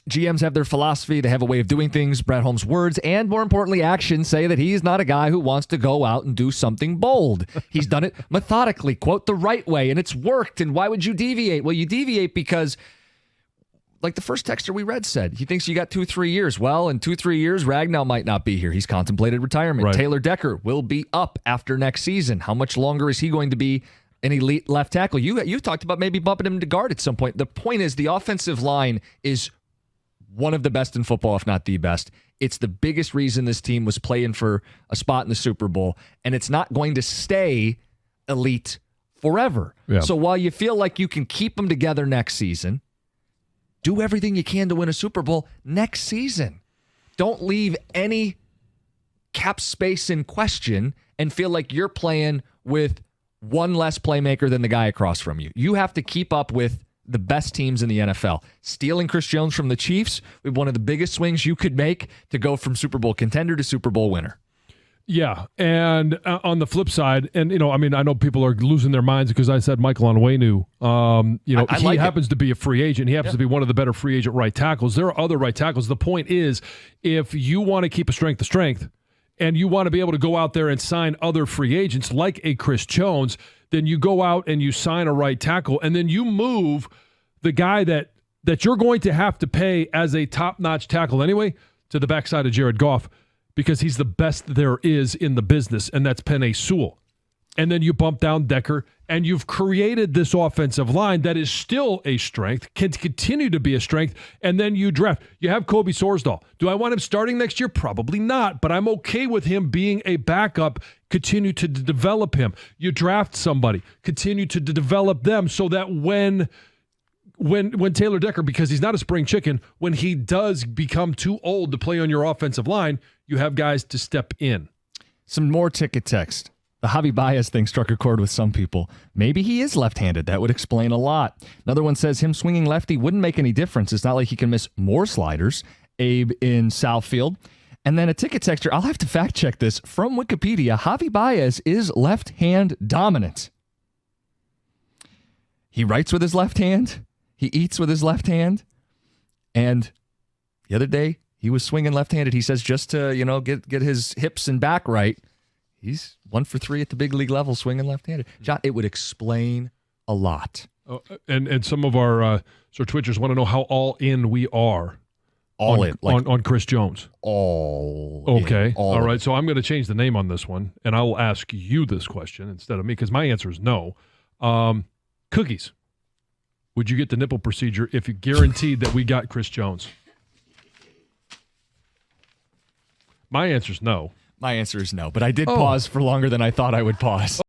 GMs have their philosophy. They have a way of doing things. Brad Holmes' words and, more importantly, actions say that he's not a guy who wants to go out and do something bold. He's done it methodically, quote, the right way, and it's worked. And why would you deviate? Well, you deviate because, like the first texter we read said, he thinks you got 2-3 years. Well, in 2-3 years, Ragnow might not be here. He's contemplated retirement. Right. Taylor Decker will be up after next season. How much longer is he going to be an elite left tackle? You've talked about maybe bumping him to guard at some point. The point is the offensive line is one of the best in football, if not the best. It's the biggest reason this team was playing for a spot in the Super Bowl, and it's not going to stay elite forever. Yeah. So while you feel like you can keep them together next season, do everything you can to win a Super Bowl next season. Don't leave any cap space in question and feel like you're playing with one less playmaker than the guy across from you. You have to keep up with the best teams in the NFL. Stealing Chris Jones from the Chiefs was one of the biggest swings you could make to go from Super Bowl contender to Super Bowl winner. Yeah, and on the flip side, and I know people are losing their minds because I said Michael Onwenu. He happens to be a free agent. He happens to be one of the better free agent right tackles. There are other right tackles. The point is, if you want to keep a strength to strength, and you want to be able to go out there and sign other free agents like a Chris Jones, then you go out and you sign a right tackle, and then you move the guy that you're going to have to pay as a top-notch tackle anyway to the backside of Jared Goff because he's the best there is in the business, and that's Penei Sewell. And then you bump down Decker, and you've created this offensive line that is still a strength, can continue to be a strength, and then you draft. You have Kobe Sorsdahl. Do I want him starting next year? Probably not, but I'm okay with him being a backup. Continue to develop him. You draft somebody. Continue to develop them so that when Taylor Decker, because he's not a spring chicken, when he does become too old to play on your offensive line, you have guys to step in. Some more ticket text. The Javi Baez thing struck a chord with some people. Maybe he is left-handed. That would explain a lot. Another one says him swinging lefty wouldn't make any difference. It's not like he can miss more sliders. Abe in Southfield. And then a ticket texter, I'll have to fact check this, from Wikipedia, Javi Baez is left-hand dominant. He writes with his left hand. He eats with his left hand. And the other day, he was swinging left-handed. He says just to, get his hips and back right. He's 1 for 3 at the big league level, swinging left-handed. John, it would explain a lot. And some of our Twitchers want to know how all in we are. On Chris Jones. Okay. All right. So I'm going to change the name on this one, and I will ask you this question instead of me because my answer is no. Cookies. Would you get the nipple procedure if you guaranteed that we got Chris Jones? My answer is no. My answer is no, but I did pause for longer than I thought I would pause.